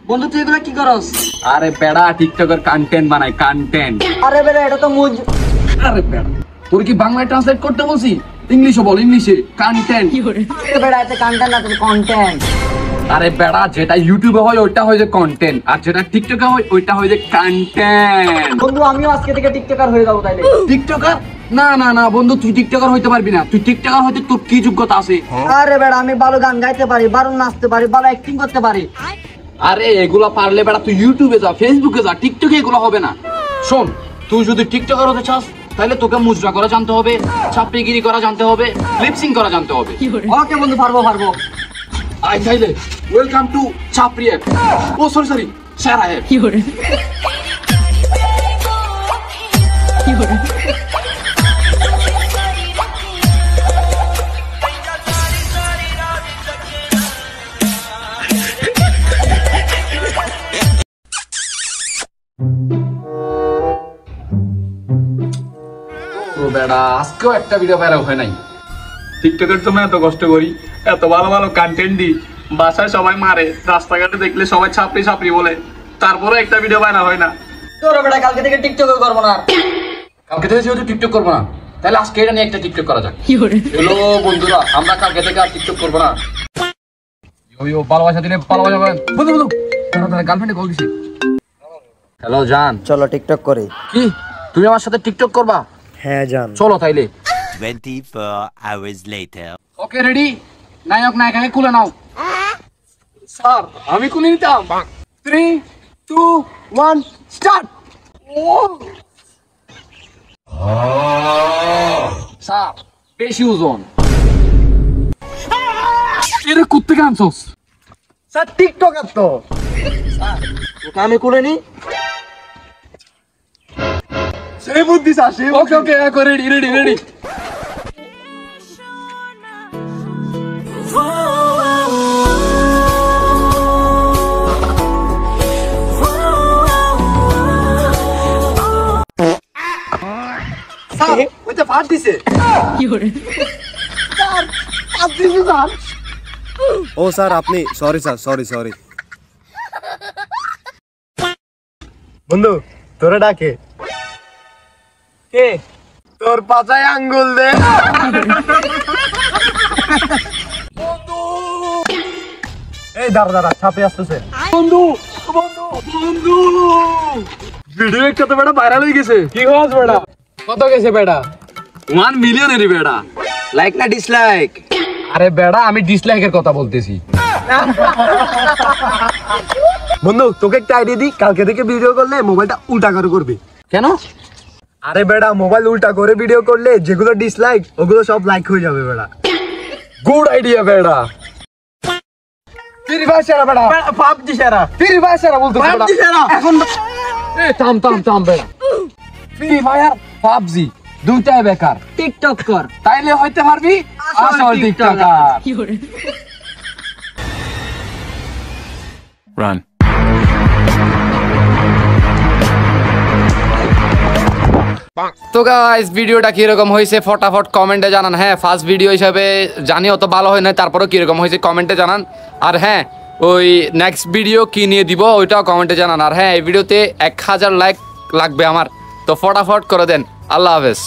বন্ধু তুই এগুলা কি করস? আরে বেড়া টিকটকের কন্টেন্ট বানাই কন্টেন্ট। আরে বেটা এটা তো মুজ। আরে বেড়া তোর কি বাংলায় ট্রান্সলেট করতে বলছি? ইংলিশে বল, ইংলিশে কন্টেন্ট। আরে বেটা এটা কন্টেন্ট না, এটা কন্টেন্ট। আরে বেড়া যেটা ইউটিউবে হয় ওইটা হয় যে কন্টেন্ট, আর যেটা টিকটকে হয় ওইটা হয় যে কন্টেন্ট। বন্ধু আমিও আজকে থেকে টিকটকার হয়ে যাবো তাইলে। টিকটকার? না না না বন্ধু, তুই টিকটকার হইতে পারবি না। তুই টিকটকার হইতে তোর কি যোগ্যতা আছে? আরে বেটা আমি ভালো গান গাইতে পারি, ভালো নাচতে পারি, ভালো অ্যাক্টিং করতে পারি। আরে এগুলা পারলে বেড়া তুই ইউটিউবে যা, ফেসবুকে যা, টিকটকে এগুলো হবে না। শোন, তুই যদি টিকটকার হতে চাস তাহলে তোকে মুজরা করা জানতে হবে, ছাপড়িগিরি করা জানতে হবে, লিপসিং করা জানতে হবে। ওকে বন্ধু পারবো পারবো। আই তাইলে ওয়েলকাম টু ছাপড়ি অ্যাপ। ও সরি সেরা অ্যাপ। বেড়া আজকেও একটা ভিডিও ভাইরাল হয় নাই। টিকটকের জন্য এত কষ্ট করি, এত ভালো ভালো কন্টেন্ট দিই, বাসায় সবাই মারে, রাস্তাঘাটে দেখলে সবাই ছাপড়ি ছাপড়ি বলে, তারপরে একটা ভিডিও ভাইরাল হয় না। তোর বেটা কালকে থেকে টিকটক করবো না। কালকে থেকে যেহেতু টিকটক করবো না, তাহলে আজকে এটা নিয়ে একটা টিকটক করা যাক। হ্যালো বন্ধুরা, আমরা কালকে থেকে আর টিকটক করবো না। ভালোবাসা দিলে ভালোবাসা বলেন। বন্ধু বন্ধু গার্লফ্রেন্ডে কল দিছি। হ্যালো জান, চলো টিকটক করি। কি তুমি আমার সাথে টিকটক করবা? হ্যাঁ জান। চলো তাইলে। 24 hours later. ওকে রেডি, নায়ক নায়িকাকে খুলে নাও। স্যার আমি খুলে নিতাম। 3 2 1 স্টার্ট। স্যার বেশি ওজন। এর কুত্তে কানছস? স্যার টিকটকার তো। স্যার ওকে আমি করে নি। সেই বুদ্ধি স্যার, সেই okay okay ready ready ready. Sir ওইটা ফাট দিছে। স্যার ফাট দিছে স্যার। ও স্যার আপনি সরি স্যার, সরি। বন্ধু তোরে ডাকে। কে? তোর পাছায় আঙ্গুল দে। এই দাঁড়া ছাপে আসতেছে। বন্ধু বন্ধু বন্ধু ভিডিও একটা তো বেটা ভাইরাল হয়ে গেছে। কি হস বেটা? কত গেছে বেটা? 1 মিলিয়ন এর বেটা। লাইক না ডিসলাইক? আরে বেটা আমি ডিসলাইকের কথা বলতেছি। বন্ধু তোকে একটা আইডিয়া দিই, কালকে থেকে ভিডিও করলে মোবাইলটা উল্টা করে করবি। কেন? আরে বেটা মোবাইল উল্টা করে ভিডিও করলে যেগুলো ডিসলাইক ওগুলো সব লাইক হয়ে যাবে বেটা। গুড আইডিয়া বেটা। ফ্রি ফায়ার সেরা বেটা। পাবজি সেরা। ফ্রি ফায়ার সেরা বলতেছি বেটা। পাবজি সেরা। এখন থাম বেটা। ফ্রি ফায়ার পাবজি দুইটাই বেকার। টিকটক কর, তাইলে হইতে পারবি আসল টিকটকার। Run. তো গাইস ভিডিওটা কিরকম হয়েছে ফটাফট কমেন্টে জানান। হ্যাঁ ফার্স্ট ভিডিও হিসাবে জানি অত ভালো হয় না, তারপরেও কিরকম হয়েছে কমেন্টে জানান। আর হ্যাঁ ওই নেক্সট ভিডিও কি নিয়ে দিব ওইটাও কমেন্টে জানান। আর হ্যাঁ এই ভিডিওতে 1000 লাইক লাগবে আমার, তো ফটাফট করে দেন। আল্লাহ হাফেজ।